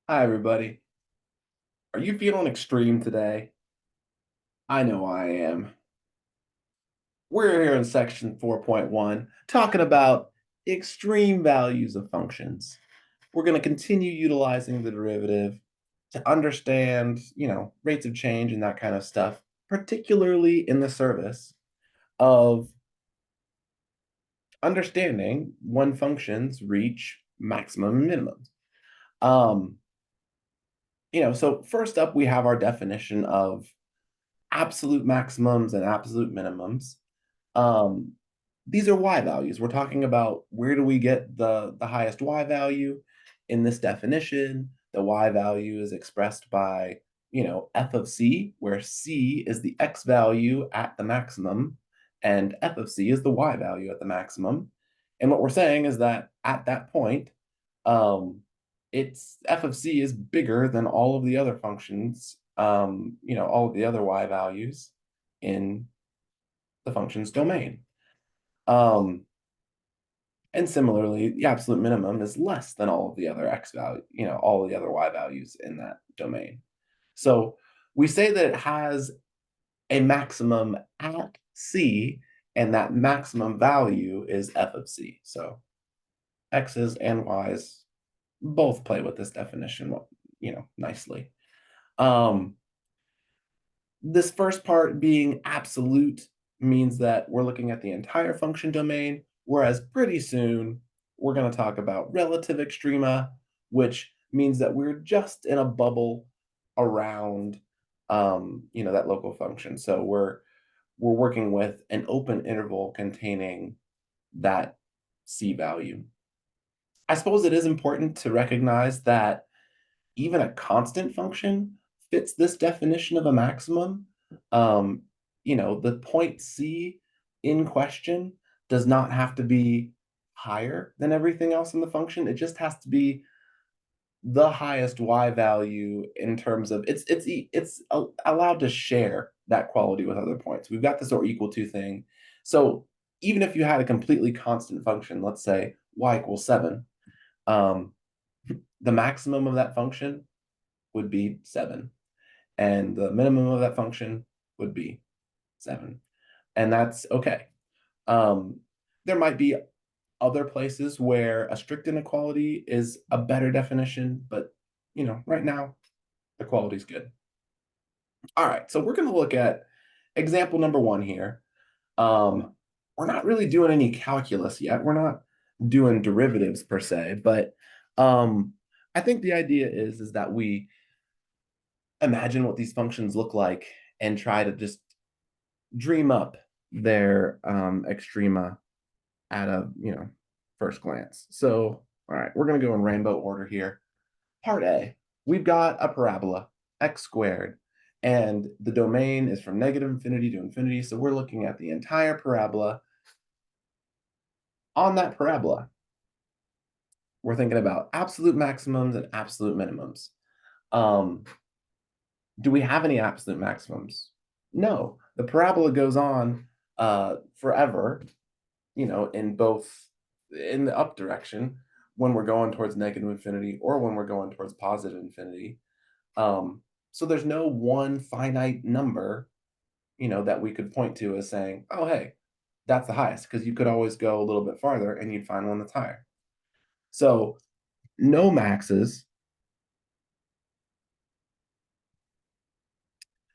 Hi, everybody. Are you feeling extreme today? I know I am. We're here in section 4.1 talking about extreme values of functions. We're going to continue utilizing the derivative to understand, rates of change and that kind of stuff, particularly in the service of understanding when functions reach maximum and minimums. Um, so first up, we have our definition of absolute maximums and absolute minimums. Um, these are y values. We're talking about where do we get the highest y value in this definition. The y value is expressed by, f of c, where c is the x value at the maximum, and f of c is the y value at the maximum. And what we're saying is that at that point, um, it's f of c is bigger than all of the other functions, all of the other y values in the function's domain. Um, and similarly, the absolute minimum is less than all of the other x value, all of the other y values in that domain. So we say that it has a maximum at c, and that maximum value is f of c. So x's and y's both play with this definition, nicely. Um, this first part being absolute means that we're looking at the entire function domain, whereas pretty soon we're going to talk about relative extrema, which means that we're just in a bubble around that local function. So we're working with an open interval containing that c value. I suppose it is important to recognize that even a constant function fits this definition of a maximum. Um, the point C in question does not have to be higher than everything else in the function. It just has to be the highest y value in terms of it's allowed to share that quality with other points. We've got this or equal to thing. So even if you had a completely constant function, let's say y equals 7, um, the maximum of that function would be 7. And the minimum of that function would be 7. And that's okay. There might be other places where a strict inequality is a better definition, but right now the quality is good. All right, so we're going to look at example number 1 here. We're not really doing any calculus yet. We're not doing derivatives per se, but I think the idea is that we imagine what these functions look like and try to just dream up their extrema at a first glance. So all right, we're going to go in rainbow order here. Part A, we've got a parabola, x squared, and the domain is from negative infinity to infinity. So we're looking at the entire parabola. On that parabola, we're thinking about absolute maximums and absolute minimums. um, do we have any absolute maximums? No. The parabola goes on forever, in both in the up direction when we're going towards negative infinity or when we're going towards positive infinity. So there's no one finite number, that we could point to as saying, oh, hey, that's the highest, because you could always go a little bit farther and you'd find one that's higher. So no maxes.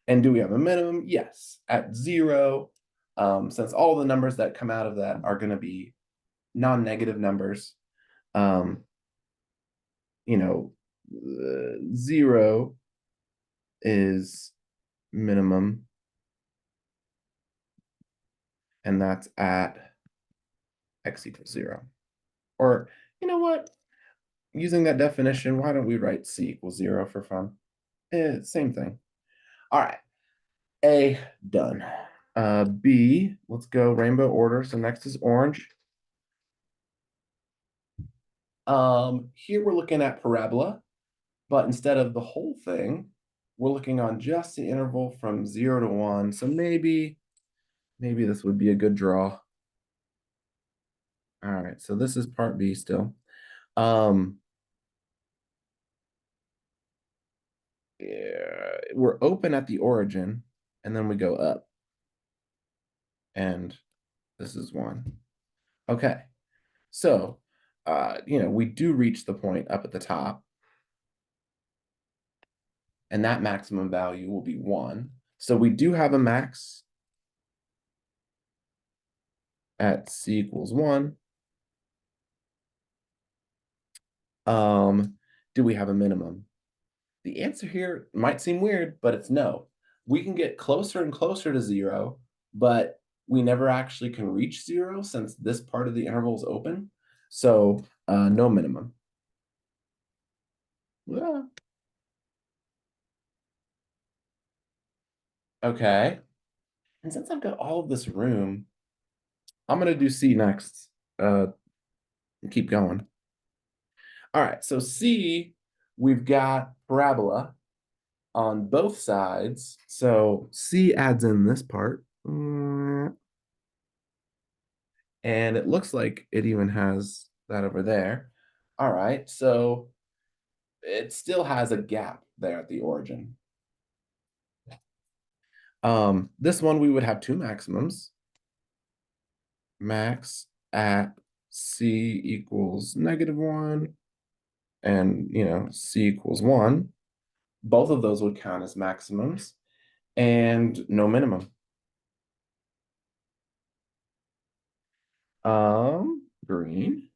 And do we have a minimum? Yes, at 0, since all the numbers that come out of that are going to be non-negative numbers. Um, 0 is minimum, and that's at x equals 0. Or, you know what? Using that definition, why don't we write c equals 0 for fun? Same thing. All right. A, done. B, let's go rainbow order. So next is orange. Here we're looking at parabola, but instead of the whole thing, we're looking on just the interval from 0 to 1. So maybe this would be a good draw. All right, so this is part B still. we're open at the origin, and then we go up. And this is 1. Okay. So, we do reach the point up at the top, and that maximum value will be 1. So we do have a max at c equals 1. Do we have a minimum? The answer here might seem weird, but it's no. We can get closer and closer to 0, but we never actually can reach 0 since this part of the interval is open. So no minimum. Yeah. Okay. And since I've got all of this room, I'm going to do C next. Keep going. All right, so C, we've got parabola on both sides. So C adds in this part. And it looks like it even has that over there. All right, so it still has a gap there at the origin. This one, we would have 2 maximums. Max at C equals -1, and, C equals 1. Both of those would count as maximums, and no minimum. Green.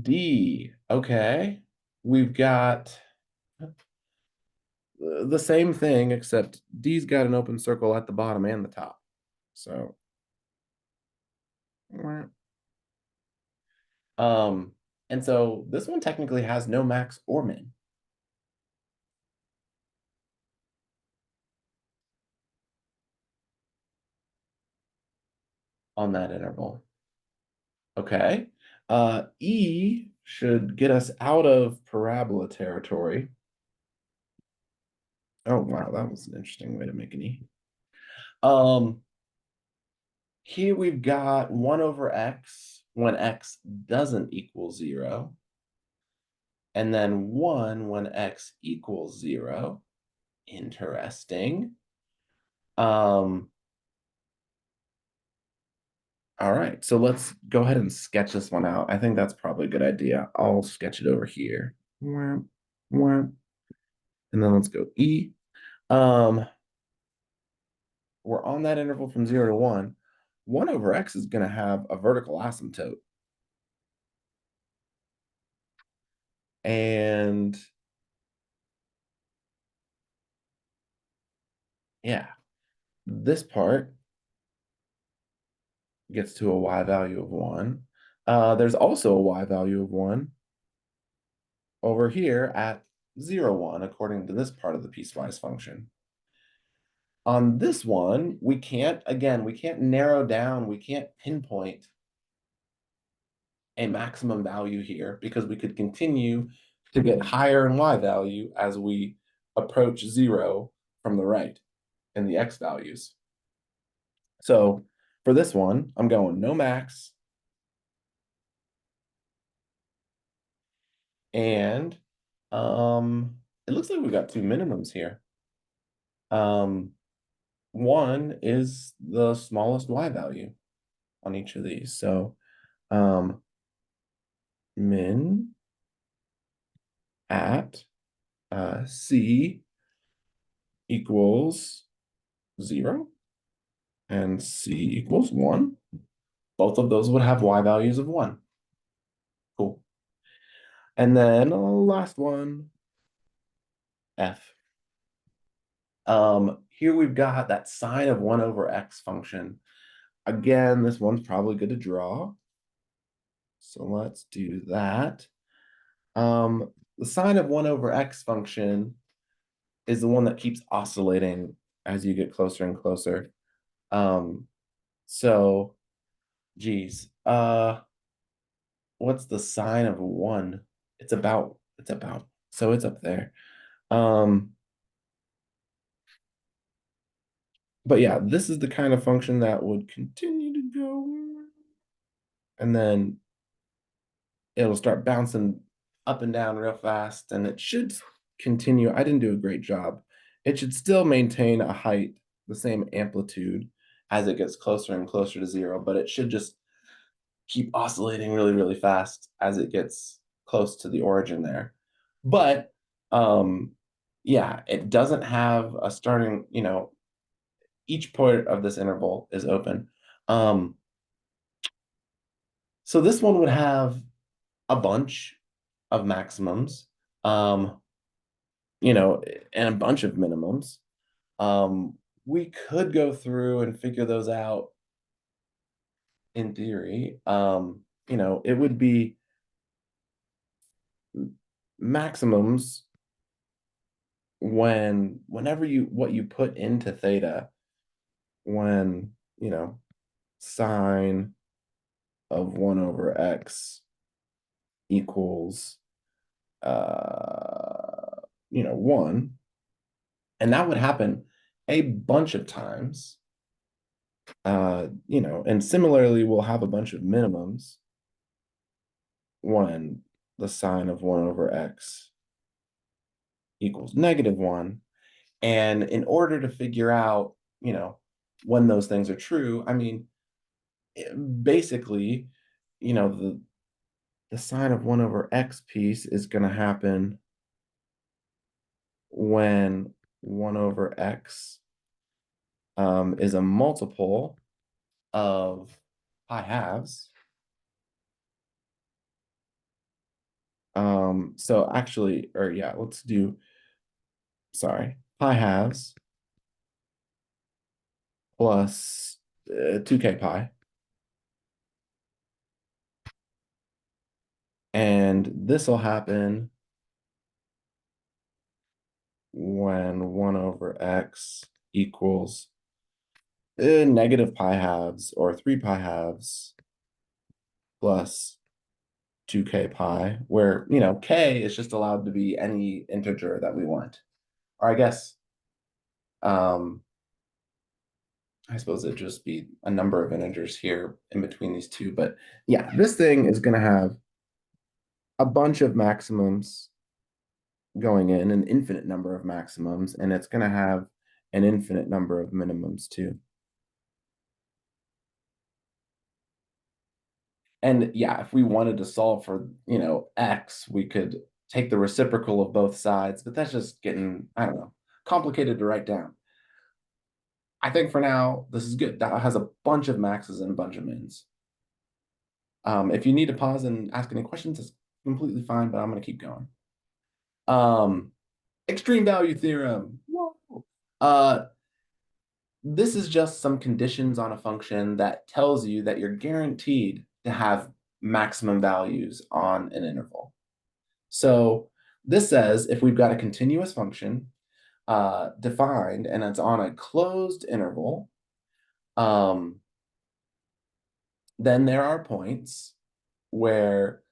D. Okay. We've got the same thing, except D's got an open circle at the bottom and the top. So, and so this one technically has no max or min. On that interval. Okay. E should get us out of parabola territory. Oh, wow, that was an interesting way to make an E. Here we've got 1 over x when x doesn't equal 0, and then 1 when x equals 0. Interesting. All right, so let's go ahead and sketch this one out. I think that's probably a good idea. I'll sketch it over here. And then let's go E. We're on that interval from 0 to 1. 1 over x is going to have a vertical asymptote. And yeah, this part gets to a y value of 1. There's also a y value of 1 over here at 0, 1, according to this part of the piecewise function. On this one, we can't narrow down, we can't pinpoint a maximum value here because we could continue to get higher in y value as we approach 0 from the right in the x values. So for this one, I'm going no max. And it looks like we've got 2 minimums here. One is the smallest y value on each of these. So min at c equals 0 and c equals 1. Both of those would have y values of 1. Cool. And then last one, f. Here we've got that sine of 1 over x function. Again, this one's probably good to draw. So let's do that. The sine of 1 over x function is the one that keeps oscillating as you get closer and closer. So, geez, what's the sine of 1? It's about, so it's up there. But yeah, this is the kind of function that would continue to go, and then it'll start bouncing up and down real fast, and it should continue. I didn't do a great job. It should still maintain a height, the same amplitude as it gets closer and closer to zero, but it should just keep oscillating really, really fast as it gets close to the origin there. But yeah, it doesn't have a starting, each point of this interval is open. Um, so this one would have a bunch of maximums, um, and a bunch of minimums. We could go through and figure those out in theory. It would be maximums whenever what you put into theta, when, sine of 1 over x equals 1, and that would happen a bunch of times. And similarly, we'll have a bunch of minimums when the sine of 1 over x equals -1. And in order to figure out, when those things are true, I mean, basically, the sine of 1 over x piece is going to happen when 1 over x is a multiple of pi halves. So actually, or yeah, let's do, sorry, pi halves plus 2k pi. And this will happen when 1 over x equals negative pi halves, or 3 pi halves plus 2k pi, where, k is just allowed to be any integer that we want. Or um, I suppose it'd just be a number of integers here in between these two. But yeah, this thing is going to have a bunch of maximums going in, an infinite number of maximums, and it's going to have an infinite number of minimums too. And yeah, if we wanted to solve for, x, we could take the reciprocal of both sides, but that's just getting, I don't know, complicated to write down. I think for now, this is good. That has a bunch of maxes and a bunch of mins. If you need to pause and ask any questions, it's completely fine, but I'm going to keep going. Extreme value theorem. Whoa. This is just some conditions on a function that tells you that you're guaranteed to have maximum values on an interval. So this says if we've got a continuous function defined and it's on a closed interval, then there are points where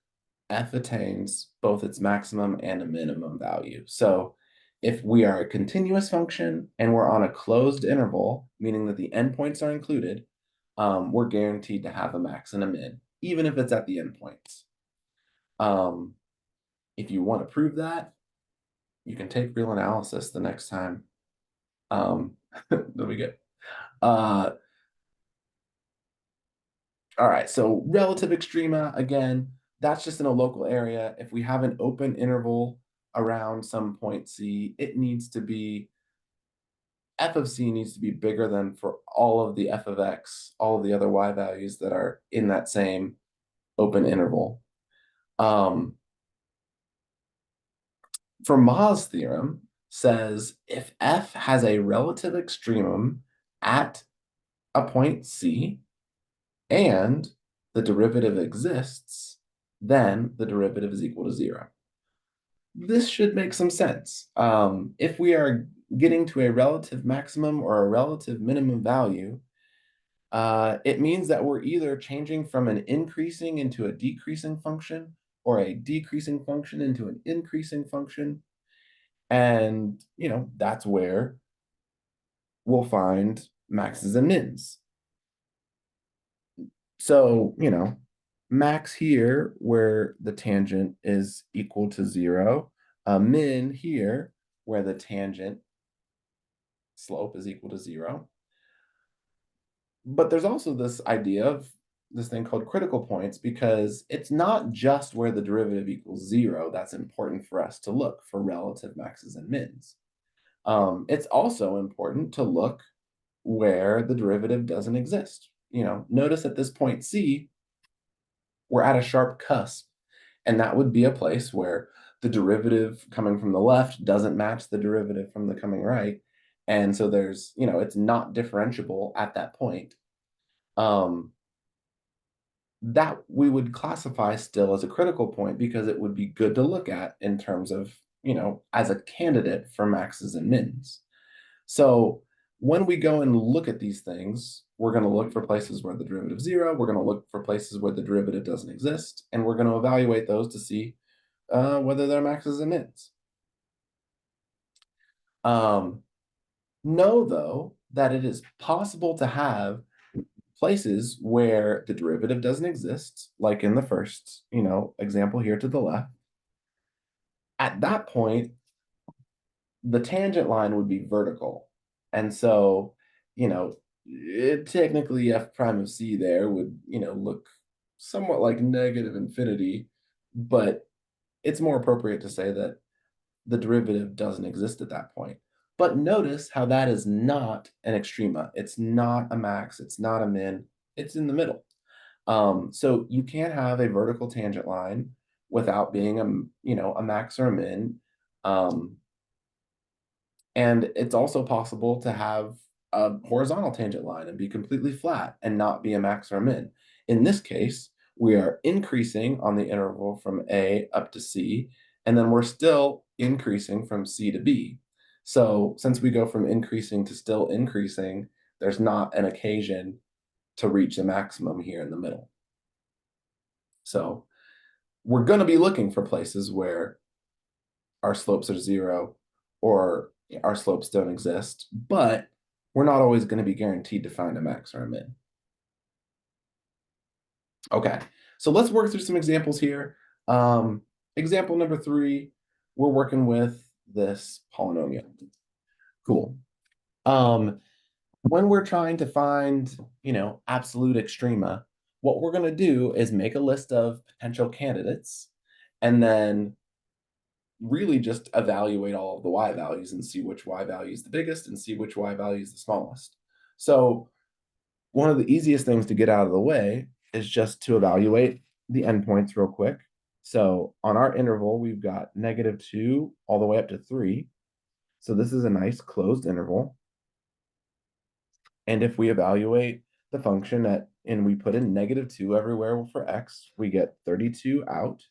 f attains both its maximum and a minimum value. So if we are a continuous function and we're on a closed interval, meaning that the endpoints are included, we're guaranteed to have a max and a min, even if it's at the endpoints. If you want to prove that, you can take real analysis the next time. That'll be good. All right, so relative extrema, again, that's just in a local area. If we have an open interval around some point C, it needs to be, f of C needs to be bigger than for all of the f of x, all of the other y values that are in that same open interval. Fermat's theorem says if f has a relative extremum at a point C and the derivative exists, then the derivative is equal to 0. This should make some sense. If we are getting to a relative maximum or a relative minimum value, it means that we're either changing from an increasing into a decreasing function or a decreasing function into an increasing function. And, that's where we'll find maxes and mins. So, max here where the tangent is equal to 0, a min here where the tangent slope is equal to 0. But there's also this idea of this thing called critical points, because it's not just where the derivative equals 0 that's important for us to look for relative maxes and mins. It's also important to look where the derivative doesn't exist. Notice at this point C, we're at a sharp cusp, and that would be a place where the derivative coming from the left doesn't match the derivative from the coming right. And so it's not differentiable at that point. That we would classify still as a critical point, because it would be good to look at in terms of, as a candidate for maxes and mins. So when we go and look at these things, we're going to look for places where the derivative is 0. We're going to look for places where the derivative doesn't exist. And we're going to evaluate those to see whether they're maxes and mins. Know, though, that it is possible to have places where the derivative doesn't exist, like in the first, example here to the left. At that point, the tangent line would be vertical. And so, technically f prime of c there would, look somewhat like negative infinity, but it's more appropriate to say that the derivative doesn't exist at that point. But notice how that is not an extrema. It's not a max. It's not a min. It's in the middle. So you can't have a vertical tangent line without being a max or a min. And it's also possible to have a horizontal tangent line and be completely flat and not be a max or a min. In this case, we are increasing on the interval from A up to C, and then we're still increasing from C to B. So since we go from increasing to still increasing, there's not an occasion to reach a maximum here in the middle. So we're going to be looking for places where our slopes are 0 or our slopes don't exist, but we're not always going to be guaranteed to find a max or a min. Okay, so let's work through some examples here. Example number 3, we're working with this polynomial. Cool. When we're trying to find, absolute extrema, what we're going to do is make a list of potential candidates and then really just evaluate all of the y values and see which y value is the biggest and see which y value is the smallest. So one of the easiest things to get out of the way is just to evaluate the endpoints real quick. So on our interval, we've got -2 all the way up to 3. So this is a nice closed interval. And if we evaluate the function and we put in -2 everywhere for x, we get 32 out.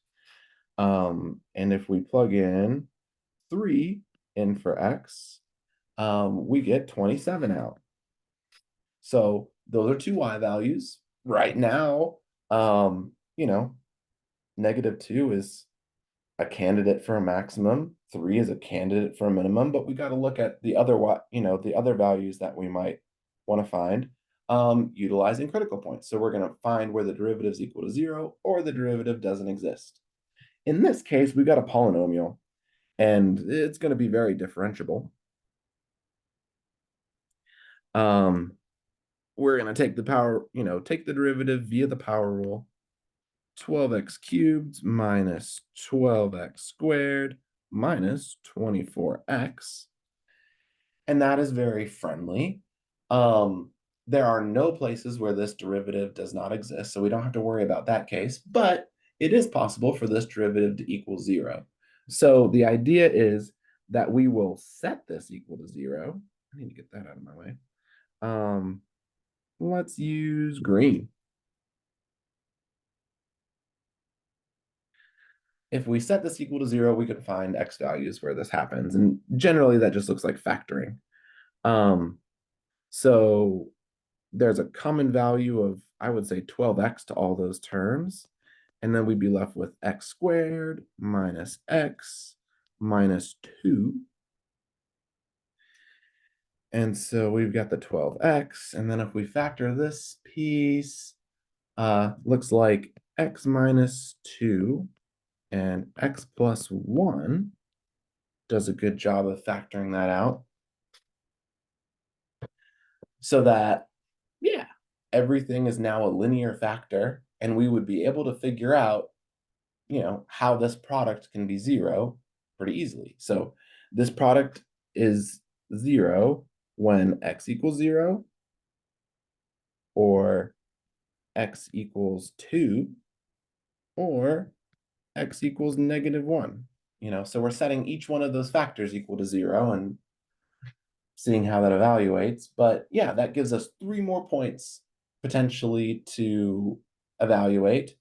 And if we plug in 3 in for x, we get 27 out. So those are two y values. Right now, -2 is a candidate for a maximum. 3 is a candidate for a minimum, but we got to look at the other the other values that we might want to find utilizing critical points. So we're going to find where the derivative is equal to 0 or the derivative doesn't exist. In this case, we've got a polynomial, and it's going to be very differentiable. We're going to take the power, take the derivative via the power rule. 12x cubed minus 12x squared minus 24x. And that is very friendly. There are no places where this derivative does not exist, so we don't have to worry about that case, but it is possible for this derivative to equal 0. So the idea is that we will set this equal to 0. I need to get that out of my way. Let's use green. If we set this equal to 0, we can find x values where this happens. And generally, that just looks like factoring. So there's a common value of, I would say, 12x to all those terms. And then we'd be left with x squared minus x minus 2. And so we've got the 12x. And then if we factor this piece, looks like x minus 2 and x plus 1 does a good job of factoring that out. So that, yeah, everything is now a linear factor, and we would be able to figure out, how this product can be 0 pretty easily. So this product is 0 when x equals 0, or x equals 2, or x equals -1. So we're setting each one of those factors equal to 0 and seeing how that evaluates. But yeah, that gives us 3 more points potentially to evaluate.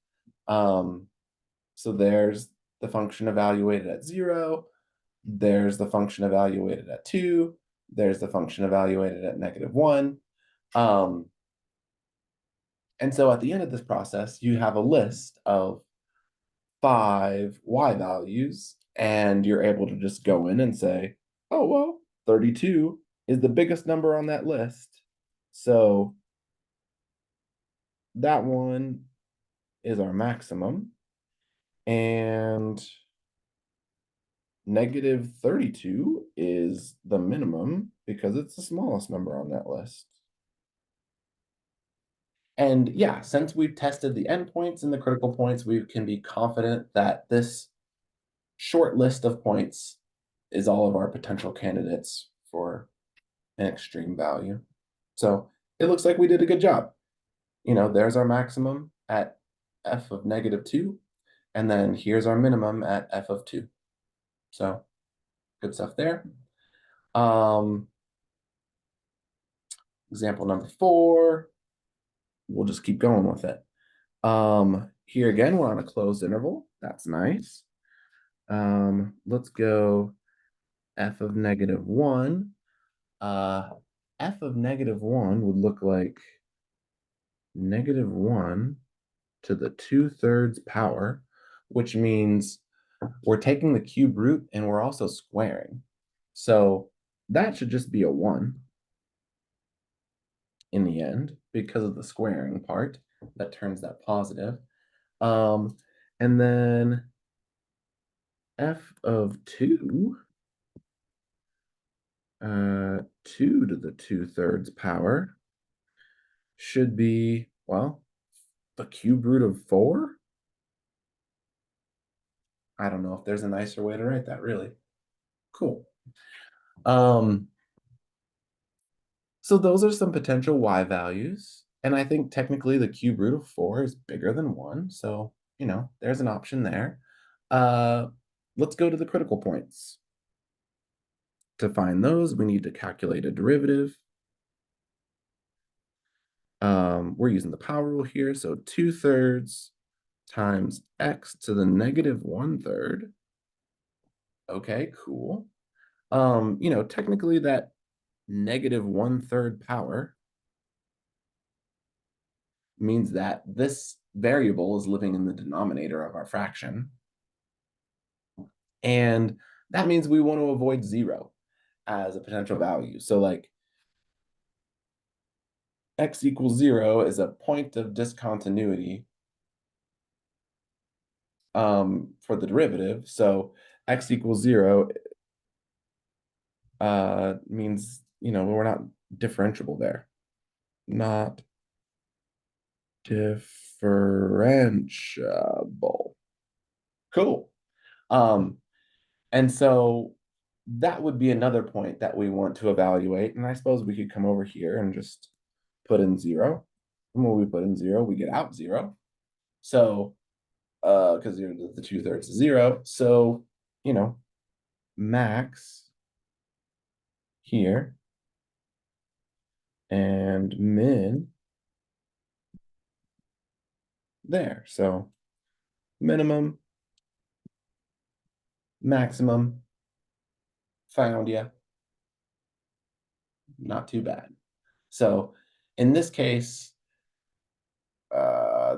So there's the function evaluated at 0. There's the function evaluated at 2. There's the function evaluated at -1. And so at the end of this process, you have a list of 5 y values, and you're able to just go in and say, oh, well, 32 is the biggest number on that list. So that one is our maximum, and -32 is the minimum because it's the smallest number on that list. And yeah, since we've tested the endpoints and the critical points, we can be confident that this short list of points is all of our potential candidates for an extreme value. So it looks like we did a good job. There's our maximum at f of -2, and then here's our minimum at f of 2. So good stuff there. Example number 4, we'll just keep going with it. Here again, we're on a closed interval. That's nice. Let's go f of -1. F of -1 would look like -1 to the 2/3 power, which means we're taking the cube root and we're also squaring. So that should just be a 1 in the end because of the squaring part that turns that positive. And then f of 2, 2 to the 2/3 power should be, well, the cube root of 4. I don't know if there's a nicer way to write that, really. Cool. So those are some potential y values. And I think technically the cube root of 4 is bigger than 1. So, there's an option there. Let's go to the critical points. To find those, we need to calculate a derivative. We're using the power rule here. So 2/3 times x to the -1/3. Okay, cool. Technically that -1/3 power means that this variable is living in the denominator of our fraction. And that means we want to avoid 0 as a potential value. So like x equals 0 is a point of discontinuity for the derivative. So x equals 0 means, we're not differentiable there. Not differentiable. Cool. And so that would be another point that we want to evaluate. And I suppose we could come over here and just put in 0. And when we put in 0, we get out 0. So, because the 2/3 is 0. So, max here and min there. So minimum, maximum, found ya. Not too bad. So in this case,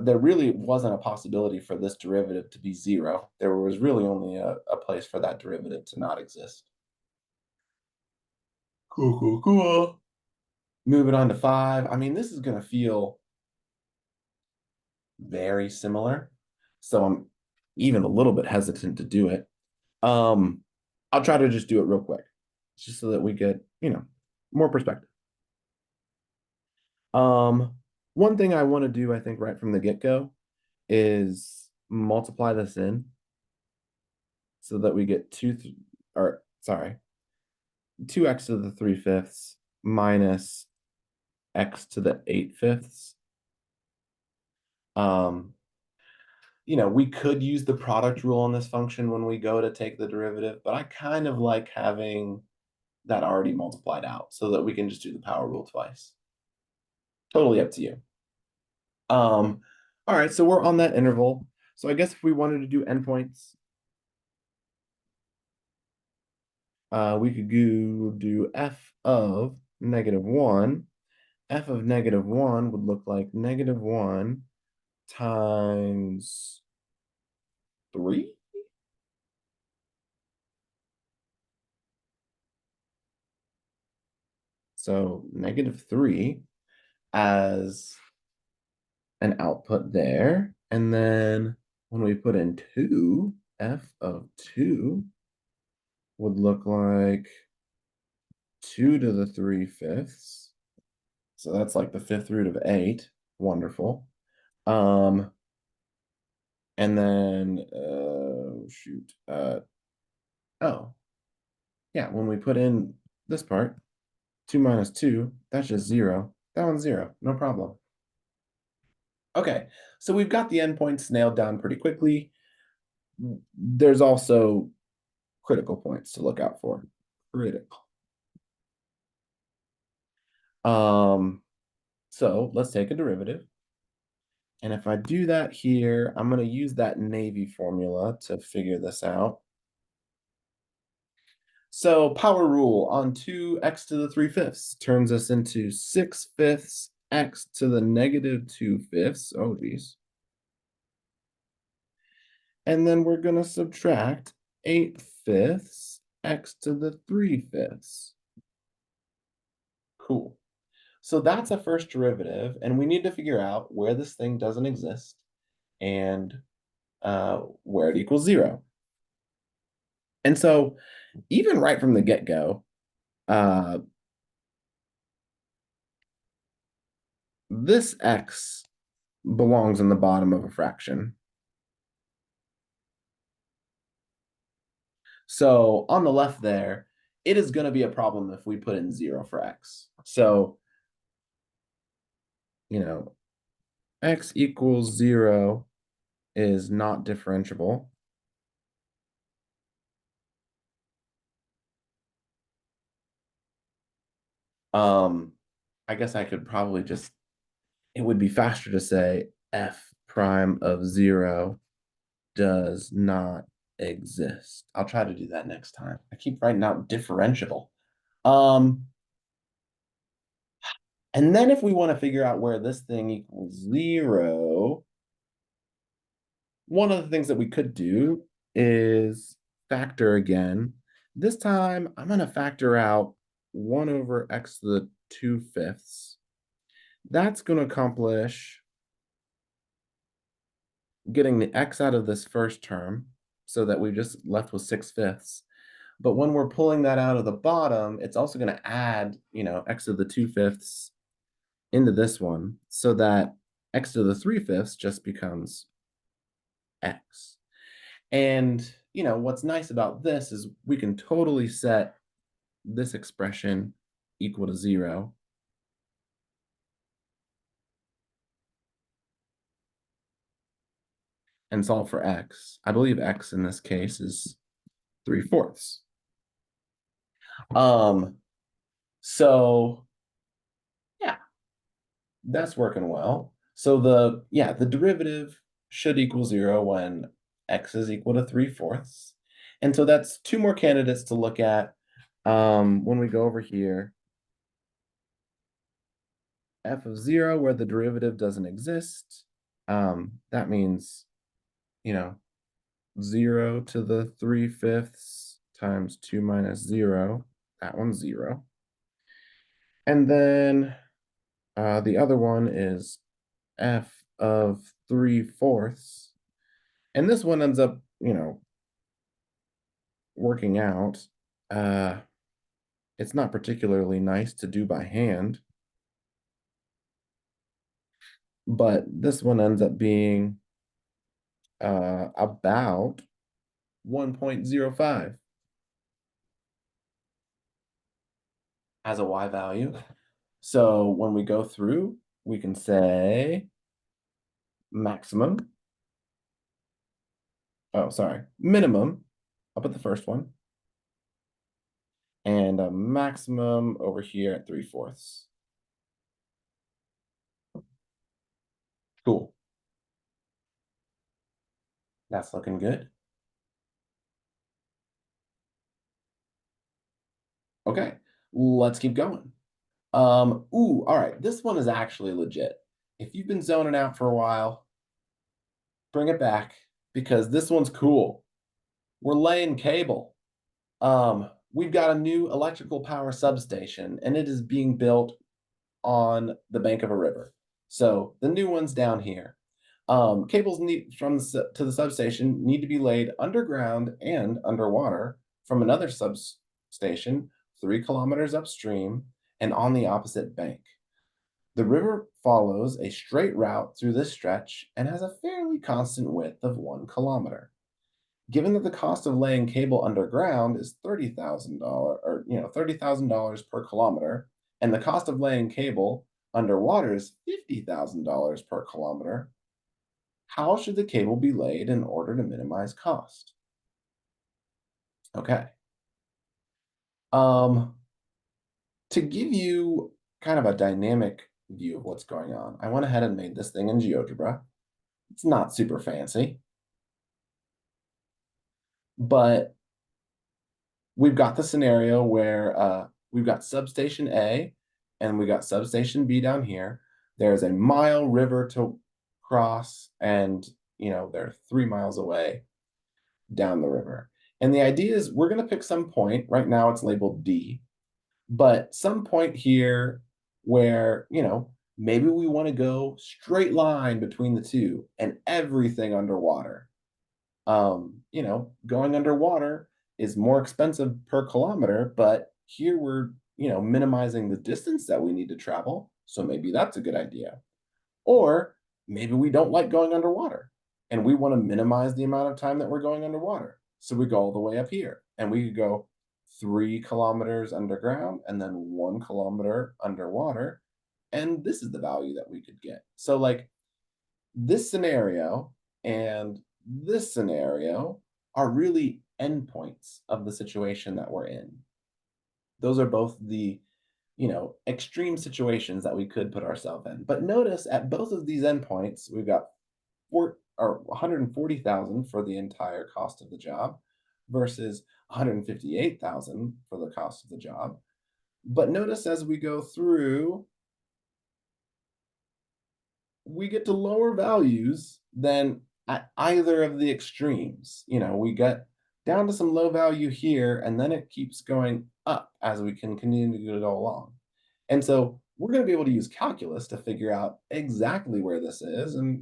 there really wasn't a possibility for this derivative to be 0. There was really only a place for that derivative to not exist. Cool, cool, cool. Moving on to 5. I mean, this is going to feel very similar. So I'm even a little bit hesitant to do it. Um, I'll try to just do it real quick, just so that we get, more perspective. Um, One thing I want to do, I think, right from the get-go is multiply this in so that we get or sorry, 2x to the 3/5 minus x to the 8/5. Um, we could use the product rule on this function when we go to take the derivative, but I kind of like having that already multiplied out so that we can just do the power rule twice. Totally up to you. All right, so we're on that interval. So I guess if we wanted to do endpoints, we could do f of -1. F of -1 would look like -1 times 3. So -3 as an output there. And then when we put in 2, f of 2 would look like 2 to the 3/5. So that's like the fifth root of 8. Wonderful. Um, and then, shoot. Oh, yeah, when we put in this part, 2 minus 2, that's just 0. That one's 0, no problem. Okay, so we've got the endpoints nailed down pretty quickly. There's also critical points to look out for. Critical. So let's take a derivative. And if I do that here, I'm going to use that Navy formula to figure this out. So power rule on 2x to the 3/5 turns us into 6/5 x to the -2/5. Oh, geez. And then we're going to subtract 8/5 x to the 3/5. Cool. So that's a first derivative, and we need to figure out where this thing doesn't exist and where it equals 0. And so even right from the get-go, uh, this x belongs in the bottom of a fraction. So on the left there, it is going to be a problem if we put in 0 for x. So, x equals 0 is not differentiable. I guess I could probably just, it would be faster to say f prime of 0 does not exist. I'll try to do that next time. I keep writing out differentiable. And then if we want to figure out where this thing equals 0, one of the things that we could do is factor again. This time, I'm going to factor out 1 over x to the 2/5. That's going to accomplish getting the x out of this first term so that we're just left with 6/5. But when we're pulling that out of the bottom, it's also going to add, x to the 2/5 into this one so that x to the 3/5 just becomes x. And, what's nice about this is we can totally set this expression equal to 0. And solve for x. I believe x in this case is 3/4. So yeah, that's working well. So the derivative should equal 0 when x is equal to 3/4. And so that's two more candidates to look at when we go over here. F of 0 where the derivative doesn't exist. That means, you know, 0 to the 3/5 times 2 minus 0. That one's 0. And then the other one is f of 3/4. And this one ends up, working out. Uh, it's not particularly nice to do by hand, but this one ends up being about 1.05 as a y value. So when we go through, we can say maximum. Oh, sorry, minimum up at the first one, and a maximum over here at 3/4. Cool. That's looking good. Okay, let's keep going. All right, this one is actually legit. If you've been zoning out for a while, bring it back because this one's cool. We're laying cable. We've got a new electrical power substation, and it is being built on the bank of a river. So the new one's down here. Cables need from to the substation need to be laid underground and underwater from another substation 3 kilometers upstream and on the opposite bank. The river follows a straight route through this stretch and has a fairly constant width of 1 kilometer. Given that the cost of laying cable underground is $30,000 or $30,000 per kilometer, and the cost of laying cable underwater is $50,000 per kilometer, how should the cable be laid in order to minimize cost? Okay. Um, to give you kind of a dynamic view of what's going on, I went ahead and made this thing in GeoGebra. It's not super fancy, but we've got the scenario where we've got substation A and we got substation B down here. There's a mile river to cross, and they're 3 miles away down the river. And the idea is we're going to pick some point. Right now it's labeled D, but some point here where, maybe we want to go straight line between the two and everything underwater. Going underwater is more expensive per kilometer, but here we're, minimizing the distance that we need to travel. So maybe that's a good idea. Or maybe we don't like going underwater and we want to minimize the amount of time that we're going underwater. So we go all the way up here and we could go 3 kilometers underground and then 1 kilometer underwater. And this is the value that we could get. So, like, this scenario and this scenario are really endpoints of the situation that we're in. Those are both the, extreme situations that we could put ourselves in. But notice at both of these endpoints, we've got 140,000 for the entire cost of the job versus 158,000 for the cost of the job. But notice as we go through, we get to lower values than at either of the extremes. We get down to some low value here, and then it keeps going up as we can continue to go along. And so we're going to be able to use calculus to figure out exactly where this is. And,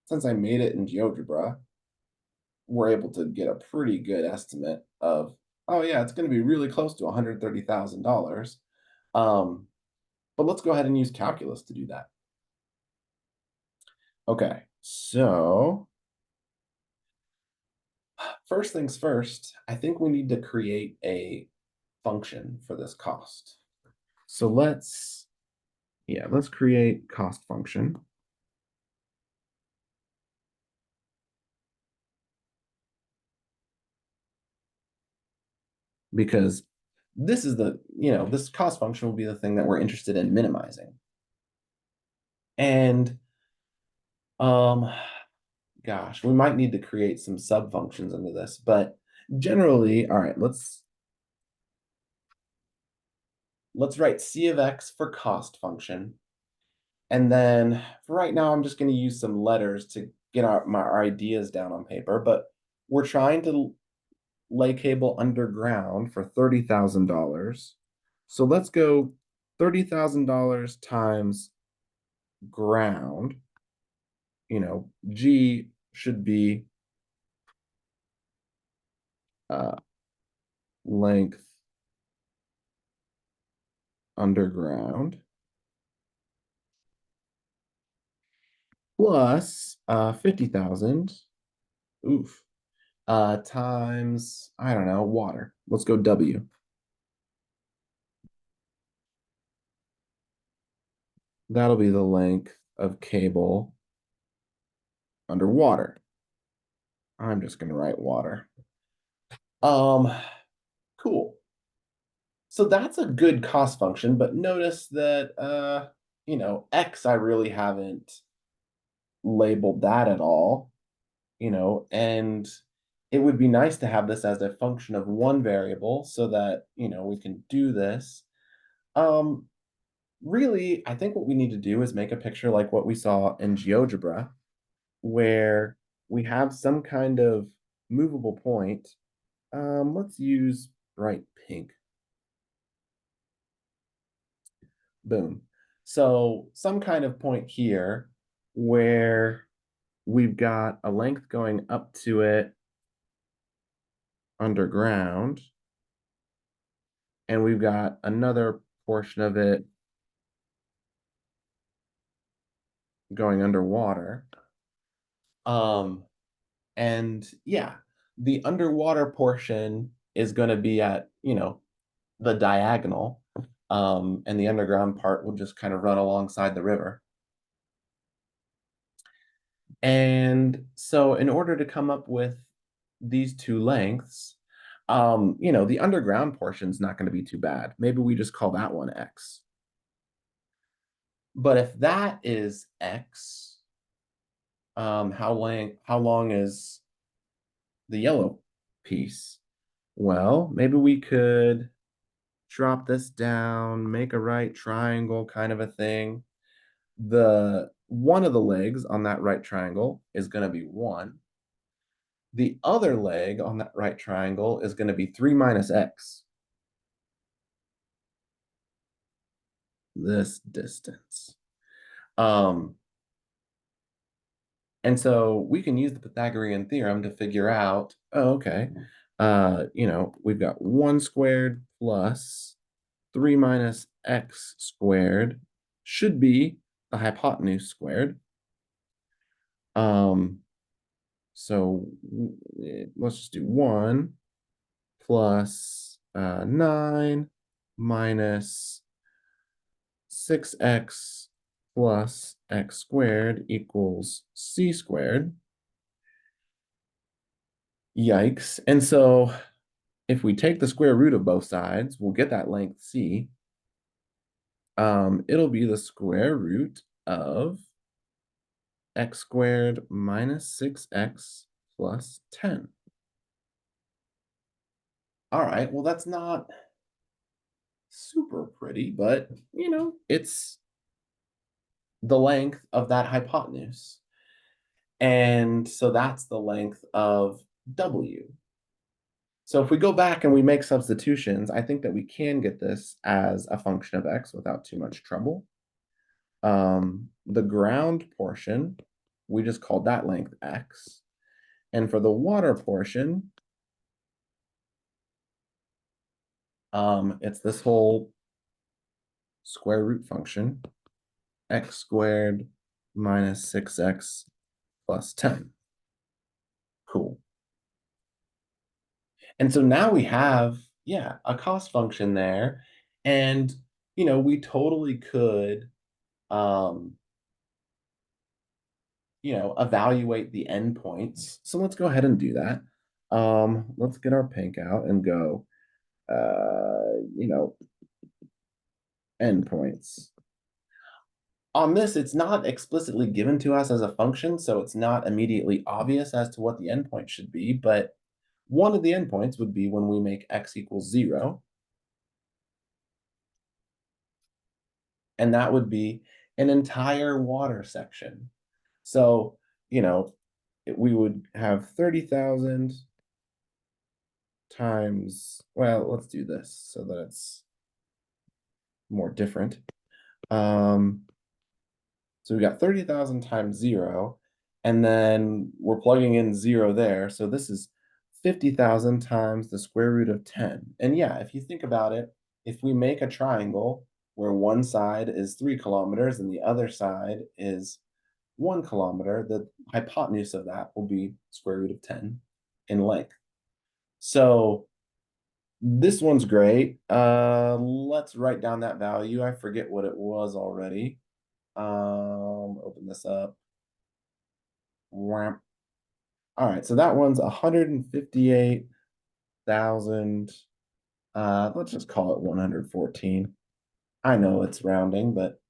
since I made it in GeoGebra, we're able to get a pretty good estimate of, oh yeah, it's going to be really close to $130,000. But let's go ahead and use calculus to do that. Okay, so first things first, I think we need to create a function for this cost. So let's create cost function. Because this is this cost function will be the thing that we're interested in minimizing. And gosh, we might need to create some sub functions into this, but generally, all right, let's write C of X for cost function. And then for right now, I'm just going to use some letters to get our ideas down on paper, but we're trying to lay cable underground for $30,000. So let's go $30,000 times ground G should be length underground plus 50,000, oof, times, I don't know, water. Let's go W. That'll be the length of cable underwater. I'm just going to write water. Um, cool. So that's a good cost function, but notice that, X, I really haven't labeled that at all, and it would be nice to have this as a function of one variable so that, we can do this. Um, Really, I think what we need to do is make a picture like what we saw in GeoGebra, where we have some kind of movable point. Let's use bright pink. Boom. So some kind of point here where we've got a length going up to it underground, and we've got another portion of it going underwater. Um, and yeah, the underwater portion is going to be at, the diagonal, and the underground part will just kind of run alongside the river. And so in order to come up with these two lengths, the underground portion is not going to be too bad. Maybe we just call that one X. But if that is X, how long is the yellow piece? Well, maybe we could drop this down, make a right triangle kind of a thing. The one of the legs on that right triangle is going to be 1. The other leg on that right triangle is going to be 3 minus x, this distance. Um, and so we can use the Pythagorean theorem to figure out, okay, we've got 1 squared plus 3 minus x squared should be the hypotenuse squared. So let's just do 1 plus 9 minus 6x plus x squared equals c squared. Yikes. And so if we take the square root of both sides, we'll get that length c. It'll be the square root of x squared minus 6x plus 10. All right, well, that's not super pretty, but, it's the length of that hypotenuse. And so that's the length of W. So if we go back and we make substitutions, I think that we can get this as a function of x without too much trouble. The ground portion, we just called that length x. And for the water portion, it's this whole square root function, x squared minus 6x plus 10. Cool. And so now we have, yeah, a cost function there. And, we totally could, evaluate the endpoints. So let's go ahead and do that. Let's get our pink out and go, endpoints. On this, it's not explicitly given to us as a function, so it's not immediately obvious as to what the endpoint should be, but one of the endpoints would be when we make x equals 0. And that would be an entire water section. So, we would have 30,000 times, well, let's do this so that it's more different. So we got 30,000 times 0, And then we're plugging in 0 there. So this is 50,000 times the square root of 10. And yeah, if you think about it, if we make a triangle where one side is 3 kilometers and the other side is 1 kilometer, the hypotenuse of that will be square root of 10 in length. So this one's great. Let's write down that value. I forget what it was already. Open this up. Wham. All right, so that one's 158,000. Let's just call it 114. I know it's rounding, but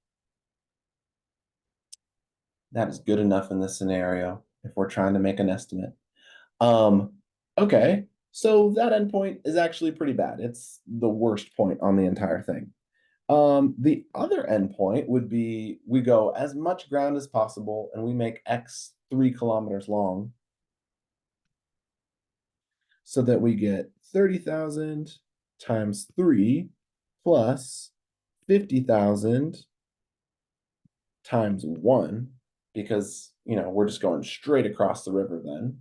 that is good enough in this scenario if we're trying to make an estimate. Um, okay, so that endpoint is actually pretty bad. It's the worst point on the entire thing. The other endpoint would be we go as much ground as possible and we make X 3 kilometers long so that we get 30,000 times 3 plus 50,000 times 1 because, we're just going straight across the river then.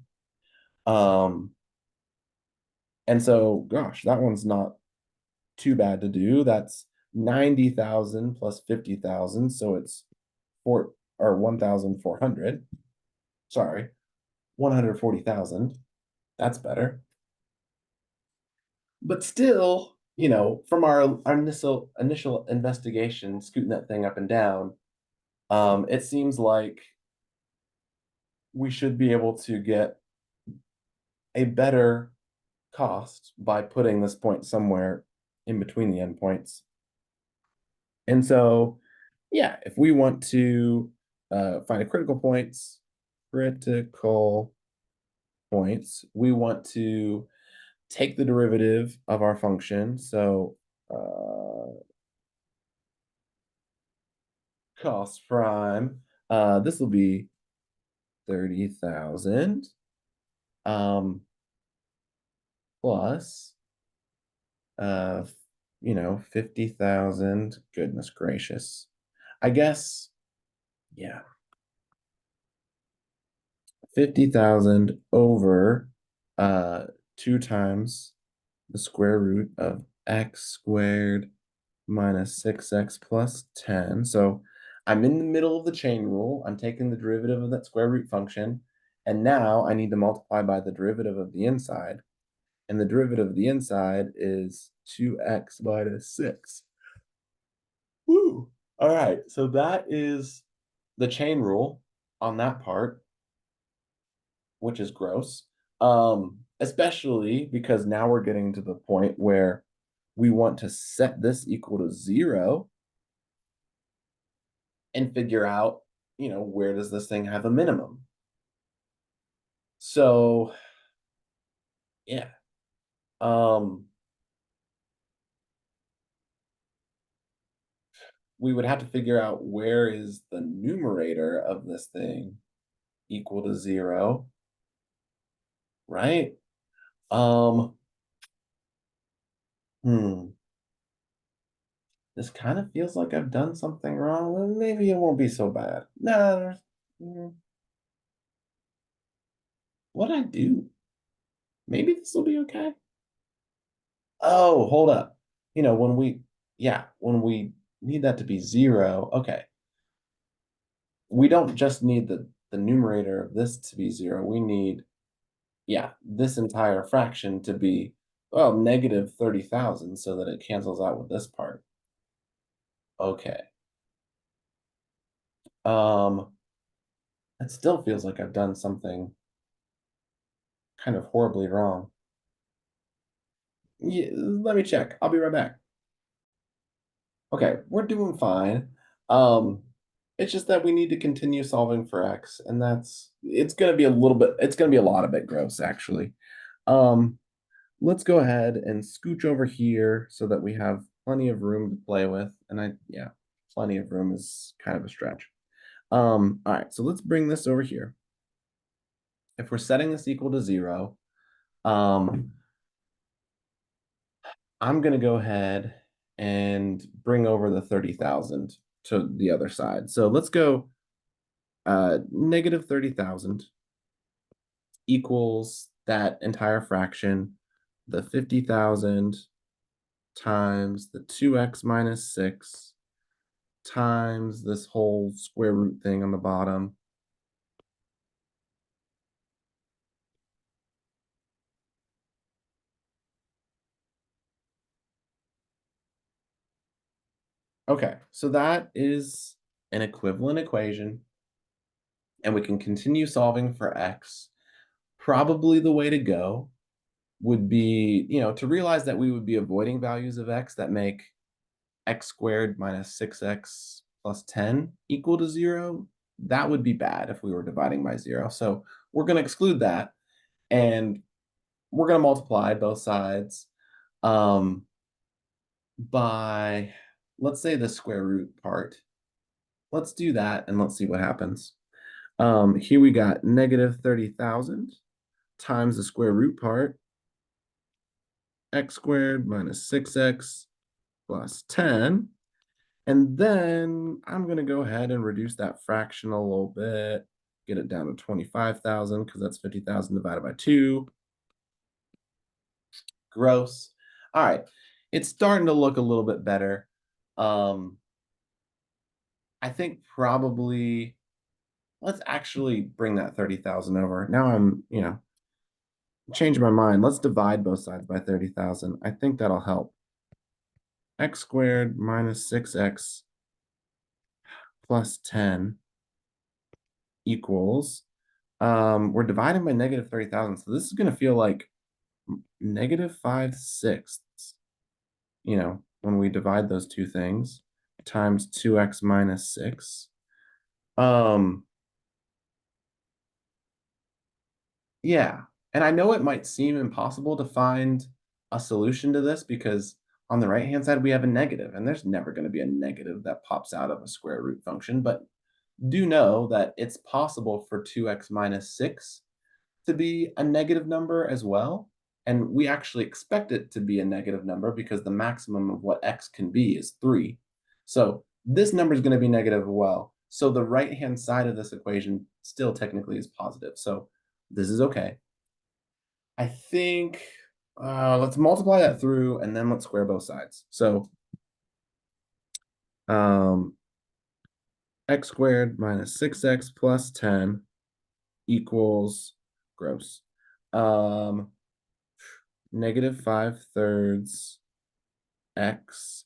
Um, and so, gosh, that one's not too bad to do. That's 90,000 plus 50,000, so it's 1,400. Sorry, 140,000. That's better. But still, from our initial investigation, scooting that thing up and down, it seems like we should be able to get a better cost by putting this point somewhere in between the endpoints. And so, yeah, if we want to find a critical points, we want to take the derivative of our function. So cost prime, this will be 30,000 plus 50,000. Goodness gracious. I guess, yeah, 50,000 over 2 times the square root of x squared minus 6x plus 10. So I'm in the middle of the chain rule. I'm taking the derivative of that square root function. And now I need to multiply by the derivative of the inside. And the derivative of the inside is 2x minus 6. Woo! All right, so that is the chain rule on that part, which is gross. Especially because now we're getting to the point where we want to set this equal to 0 and figure out, where does this thing have a minimum? So, yeah. We would have to figure out where is the numerator of this thing equal to 0, right? Um, hmm. This kind of feels like I've done something wrong. Well, maybe it won't be so bad. No, what'd I do? Maybe this will be okay. Oh, hold up. When we need that to be 0, okay. We don't just need the numerator of this to be 0. We need, this entire fraction to be, well, negative 30,000 so that it cancels out with this part. Okay. Um, it still feels like I've done something kind of horribly wrong. Yeah, let me check. I'll be right back. Okay, we're doing fine. Um, it's just that we need to continue solving for x, and it's gonna be a lot of bit gross, actually. Um, let's go ahead and scooch over here so that we have plenty of room to play with. And plenty of room is kind of a stretch. All right, so let's bring this over here. If we're setting this equal to 0, um, I'm going to go ahead and bring over the 30,000 to the other side. So let's go Negative 30,000 equals that entire fraction, the 50,000 times the 2x minus 6 times this whole square root thing on the bottom. Okay, so that is an equivalent equation, and we can continue solving for x. Probably the way to go would be, to realize that we would be avoiding values of x that make x squared minus 6x plus 10 equal to 0. That would be bad if we were dividing by 0. So we're going to exclude that, and we're going to multiply both sides by, let's say, the square root part. Let's do that, and let's see what happens. Here we got negative 30,000 times the square root part, x squared minus 6x plus 10. And then I'm going to go ahead and reduce that fraction a little bit, get it down to 25,000 because that's 50,000 divided by 2. Gross. All right. It's starting to look a little bit better. I think probably let's actually bring that 30,000 over. Now I'm, change my mind. Let's divide both sides by 30,000. I think that'll help. X squared minus 6x plus 10 equals, we're dividing by negative 30,000. So this is going to feel like negative 5/6, when we divide those two things, times 2x minus 6. Yeah, and I know it might seem impossible to find a solution to this because on the right-hand side we have a negative, and there's never going to be a negative that pops out of a square root function, but do know that it's possible for 2x minus 6 to be a negative number as well, and we actually expect it to be a negative number because the maximum of what x can be is 3. So this number is going to be negative as well. So the right-hand side of this equation still technically is positive. So this is okay. I think let's multiply that through and then let's square both sides. So x squared minus 6x plus 10 equals gross. Negative 5/3 x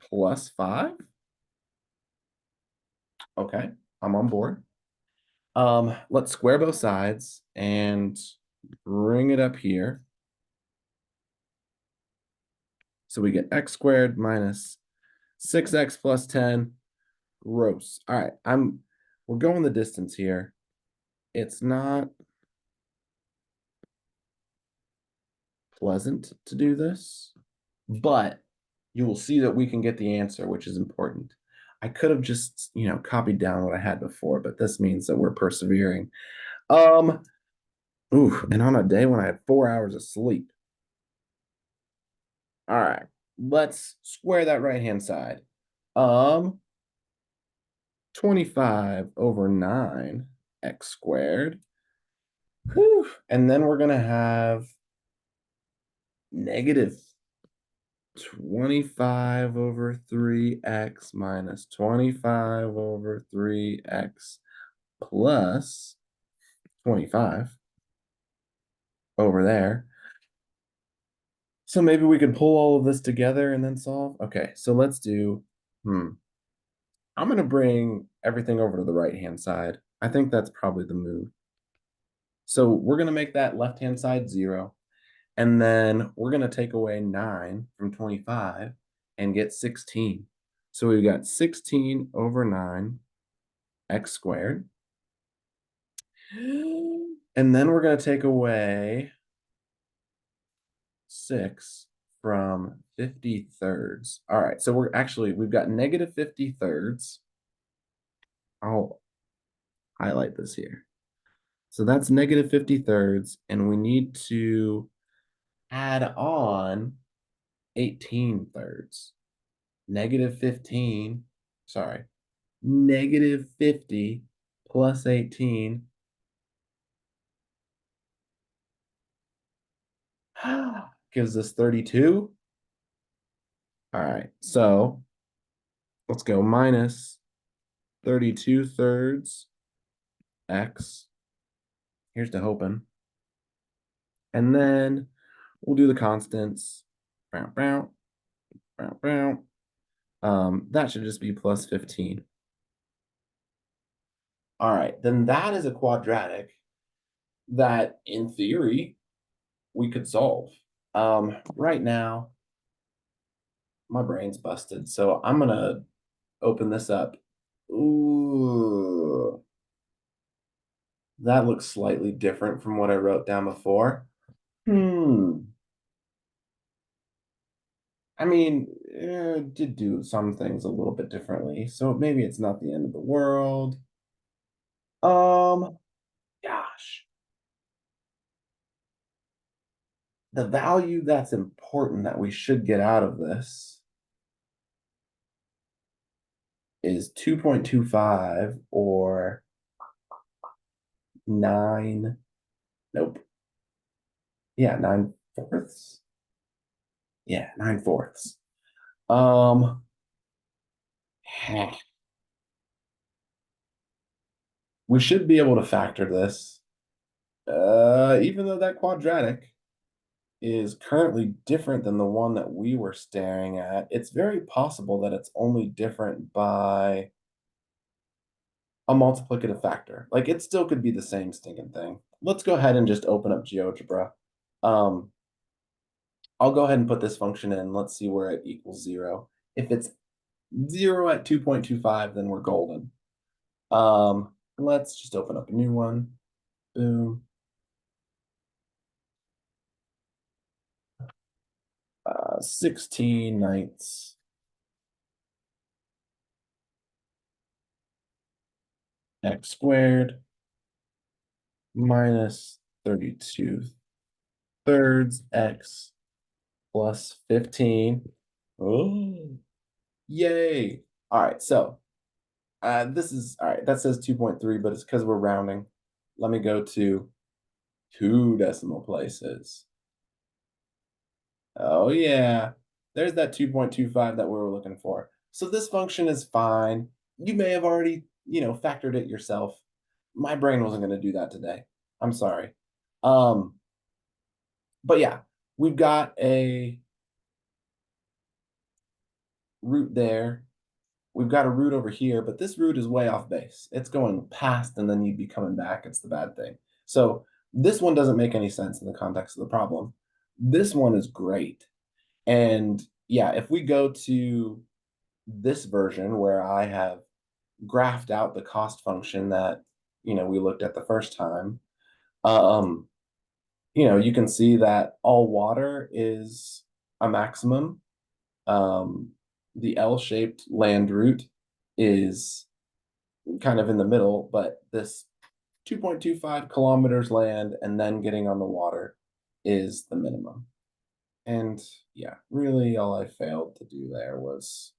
plus 5. Okay, I'm on board. Let's square both sides and bring it up here. So we get x squared minus 6x plus 10. Gross. All right, we're going the distance here. It's not pleasant to do this, but you will see that we can get the answer, which is important. I could have just, copied down what I had before, but this means that we're persevering. And on a day when I had 4 hours of sleep. All right, let's square that right-hand side. 25 over 9 x squared. Whew. And then we're going to have negative 25 over 3x minus 25 over 3x plus 25 over there. So maybe we could pull all of this together and then solve. Okay, so let's do, I'm going to bring everything over to the right-hand side. I think that's probably the move. So we're going to make that left-hand side 0. And then we're going to take away 9 from 25 and get 16. So we've got 16 over 9 x squared. And then we're going to take away 6 from 50/3. All right, so we've got negative 50/3. I'll highlight this here. So that's negative 50/3, and we need to add on 18/3. Negative 15, sorry, -50 plus 18 gives us 32. All right, so let's go minus 32 thirds x. Here's to hoping. And then we'll do the constants. Bow, bow, bow, bow. That should just be plus 15. All right, then that is a quadratic that, in theory, we could solve. Right now, my brain's busted, so I'm gonna open this up. Ooh, that looks slightly different from what I wrote down before. I mean, did do some things a little bit differently, so maybe it's not the end of the world. Um, Gosh, the value that's important that we should get out of this is 2.25 or 9. Nope. Yeah, 9/4. Yeah, 9/4. Um, we should be able to factor this. Even though that quadratic is currently different than the one that we were staring at, it's very possible that it's only different by a multiplicative factor. Like it still could be the same stinking thing. Let's go ahead and just open up GeoGebra. Um, I'll go ahead and put this function in. Let's see where it equals 0. If it's 0 at 2.25, then we're golden. Let's just open up a new one. Boom. 16/9 x squared minus 32 thirds x plus 15. Oh, yay. All right, so this is all right. That says 2.3, but it's because we're rounding. Let me go to 2 decimal places. Oh, yeah. There's that 2.25 that we were looking for. So this function is fine. You may have already, factored it yourself. My brain wasn't going to do that today. I'm sorry. Um, but yeah, we've got a root there. We've got a root over here, but this root is way off base. It's going past and then you'd be coming back. It's the bad thing. So this one doesn't make any sense in the context of the problem. This one is great. And yeah, if we go to this version where I have graphed out the cost function that, we looked at the first time, um, you can see that all water is a maximum. Um, the L-shaped land route is kind of in the middle, but this 2.25 kilometers land and then getting on the water is the minimum. And yeah, really all I failed to do there was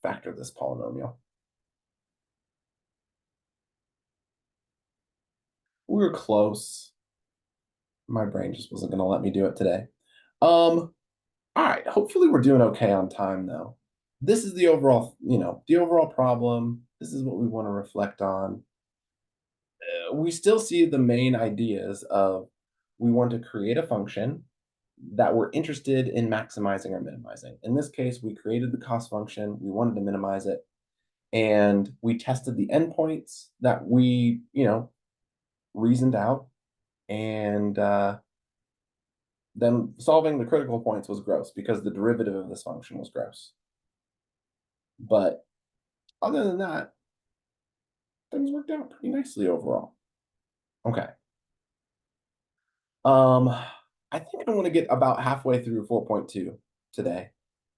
factor this polynomial. We were close. My brain just wasn't going to let me do it today. All right, hopefully we're doing okay on time though. This is the overall, the overall problem. This is what we want to reflect on. We still see the main ideas of we want to create a function that we're interested in maximizing or minimizing. In this case, we created the cost function. We wanted to minimize it. And we tested the endpoints that we, reasoned out. And then solving the critical points was gross because the derivative of this function was gross. But other than that, things worked out pretty nicely overall. Okay. I think I want to get about halfway through 4.2 today.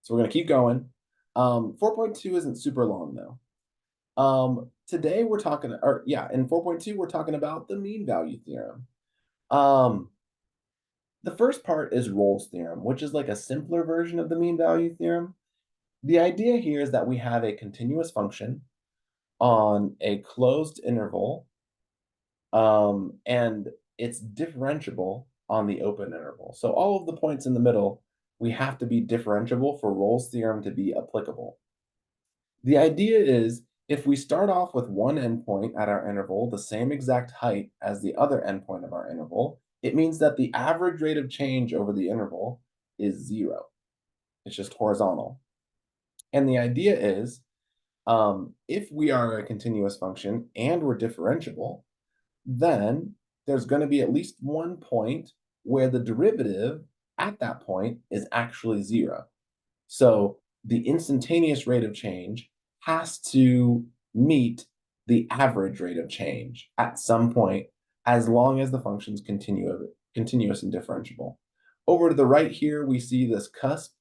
So we're going to keep going. 4.2 isn't super long though. Today we're talking, or yeah, in 4.2, we're talking about the mean value theorem. The first part is Rolle's theorem, which is like a simpler version of the mean value theorem. The idea here is that we have a continuous function on a closed interval, and it's differentiable on the open interval. So all of the points in the middle, we have to be differentiable for Rolle's theorem to be applicable. The idea is if we start off with one endpoint at our interval, the same exact height as the other endpoint of our interval, it means that the average rate of change over the interval is 0. It's just horizontal. And the idea is if we are a continuous function and we're differentiable, then there's going to be at least one point where the derivative at that point is actually 0. So the instantaneous rate of change has to meet the average rate of change at some point, as long as the function's continuous and differentiable. Over to the right here, we see this cusp,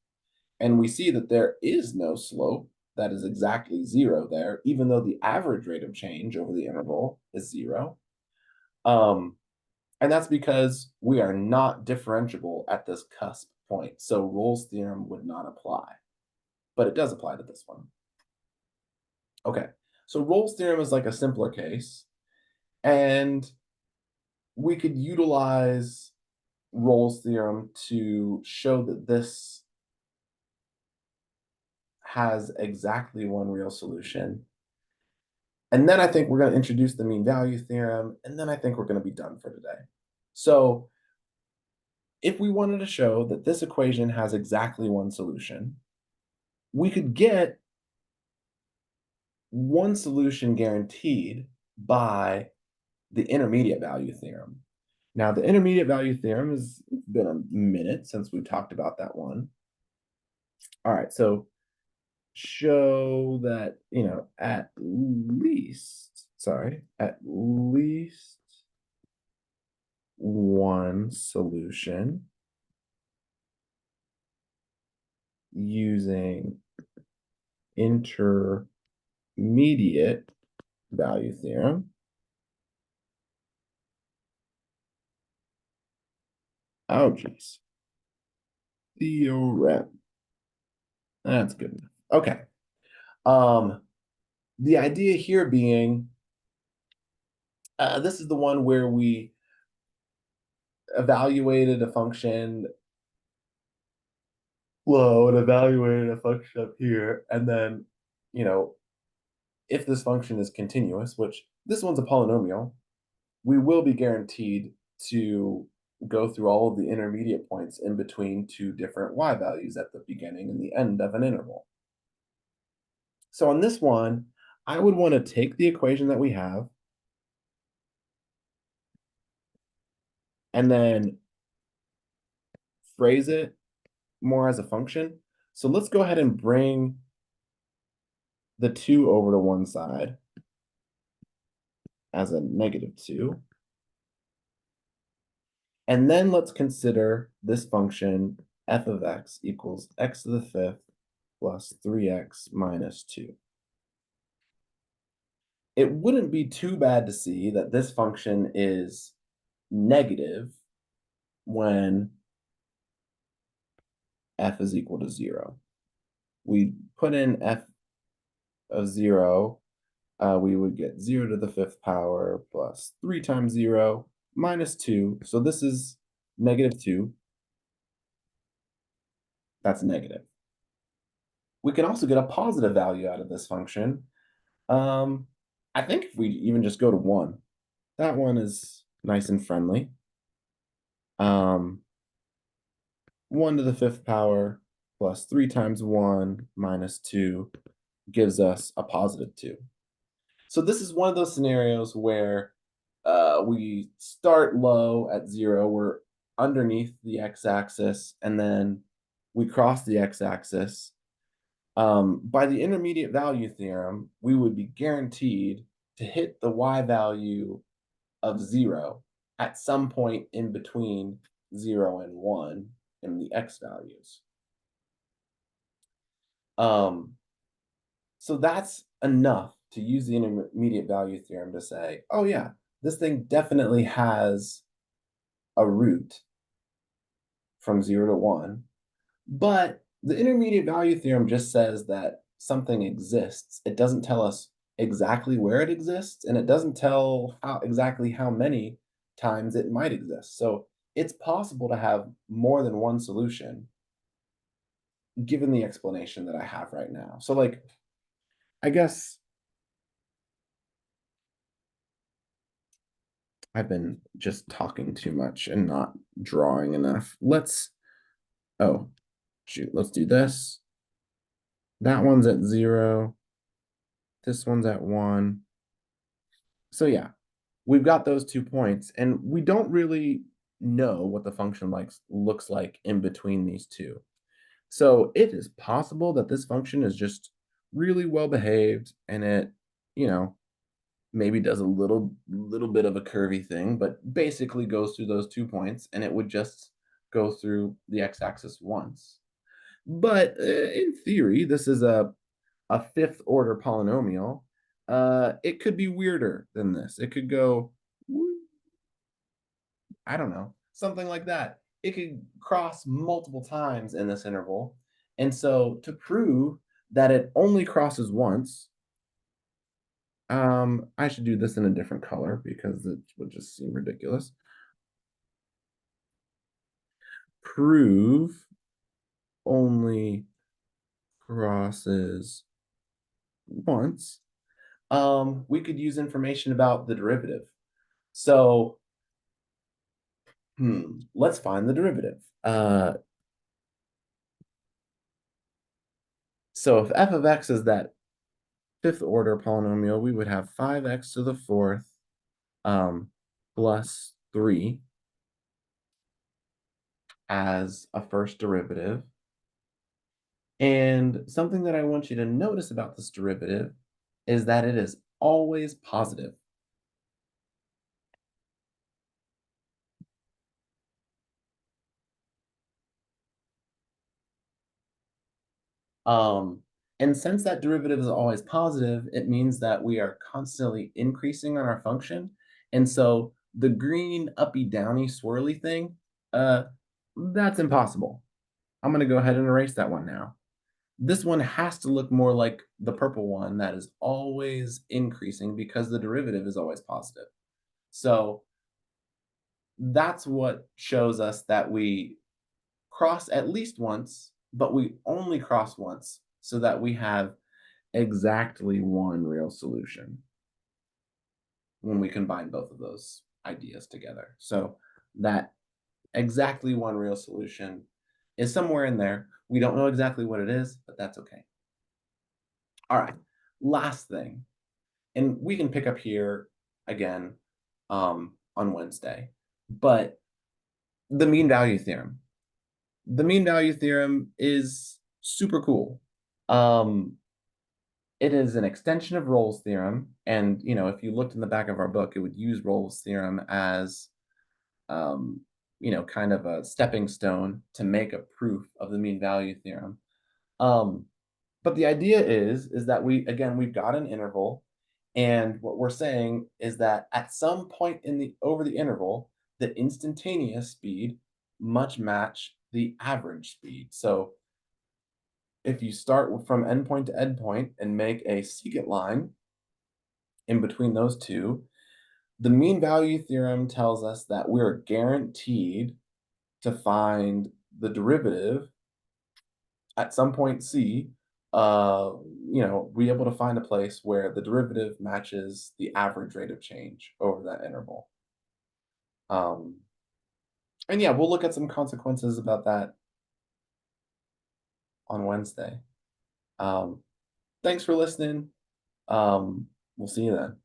and we see that there is no slope that is exactly 0 there, even though the average rate of change over the interval is 0. And that's because we are not differentiable at this cusp point. So Rolle's theorem would not apply, but it does apply to this one. Okay, so Rolle's theorem is like a simpler case, and we could utilize Rolle's theorem to show that this has exactly one real solution. And then I think we're going to introduce the mean value theorem, and then I think we're going to be done for today. So if we wanted to show that this equation has exactly one solution, we could get one solution guaranteed by the intermediate value theorem. Now, the intermediate value theorem has been a minute since we've talked about that one. All right, so show that, at least one solution using intermediate value theorem. Oh, geez. Theorem. That's good enough. Okay. The idea here being, this is the one where we evaluated a function low and evaluated a function up here, and then, if this function is continuous, which this one's a polynomial, we will be guaranteed to go through all of the intermediate points in between two different y values at the beginning and the end of an interval. So on this one, I would want to take the equation that we have and then phrase it more as a function. So let's go ahead and bring the 2 over to one side as a -2. And then let's consider this function f of x equals x to the 5th plus 3x minus 2. It wouldn't be too bad to see that this function is negative when f is equal to 0. We put in f of 0, we would get 0 to the 5th power plus 3 times 0 minus 2. So this is -2. That's negative. We can also get a positive value out of this function. I think if we even just go to 1, that one is nice and friendly. 1 to the 5th power plus 3 times 1 minus 2 gives us a positive 2. So this is one of those scenarios where we start low at 0. We're underneath the x-axis, and then we cross the x-axis. By the intermediate value theorem, we would be guaranteed to hit the y value of 0 at some point in between 0 and 1 in the x values. So that's enough to use the intermediate value theorem to say, oh yeah, this thing definitely has a root from 0 to 1. But the intermediate value theorem just says that something exists. It doesn't tell us exactly where it exists, and it doesn't tell exactly how many times it might exist. So it's possible to have more than one solution given the explanation that I have right now. So, like, I guess I've been just talking too much and not drawing enough. Oh, shoot, let's do this. That one's at 0. This one's at 1. So, yeah, we've got those 2 points, and we don't really know what the function looks like in between these two. So it is possible that this function is just really well behaved and it, you know, maybe does a little bit of a curvy thing, but basically goes through those 2 points and it would just go through the x-axis once. But in theory, this is a fifth order polynomial. It could be weirder than this. It could go, I don't know, something like that. It could cross multiple times in this interval. And so to prove that it only crosses once, I should do this in a different color because it would just seem ridiculous. Prove only crosses once. We could use information about the derivative. So, let's find the derivative. So if f of x is that fifth order polynomial, we would have 5x to the fourth plus 3 as a first derivative. And something that I want you to notice about this derivative is that it is always positive. Um, and since that derivative is always positive, it means that we are constantly increasing on our function. And so the green uppy downy swirly thing, uh, that's impossible. I'm going to go ahead and erase that one now. This one has to look more like the purple one that is always increasing because the derivative is always positive. So that's what shows us that we cross at least once, but we only cross once so that we have exactly one real solution when we combine both of those ideas together. So that exactly one real solution is somewhere in there. We don't know exactly what it is, but that's okay. All right, last thing, and we can pick up here again on Wednesday, but the mean value theorem. The mean value theorem is super cool. It is an extension of Rolle's theorem, and if you looked in the back of our book, it would use Rolle's theorem as um, kind of a stepping stone to make a proof of the mean value theorem. Um, but the idea is that we've got an interval, and what we're saying is that at some point over the interval, the instantaneous speed must match the average speed. So if you start from endpoint to endpoint and make a secant line in between those two, the mean value theorem tells us that we're guaranteed to find the derivative at some point C, be able to find a place where the derivative matches the average rate of change over that interval. Um, and yeah, we'll look at some consequences about that on Wednesday. Thanks for listening. We'll see you then.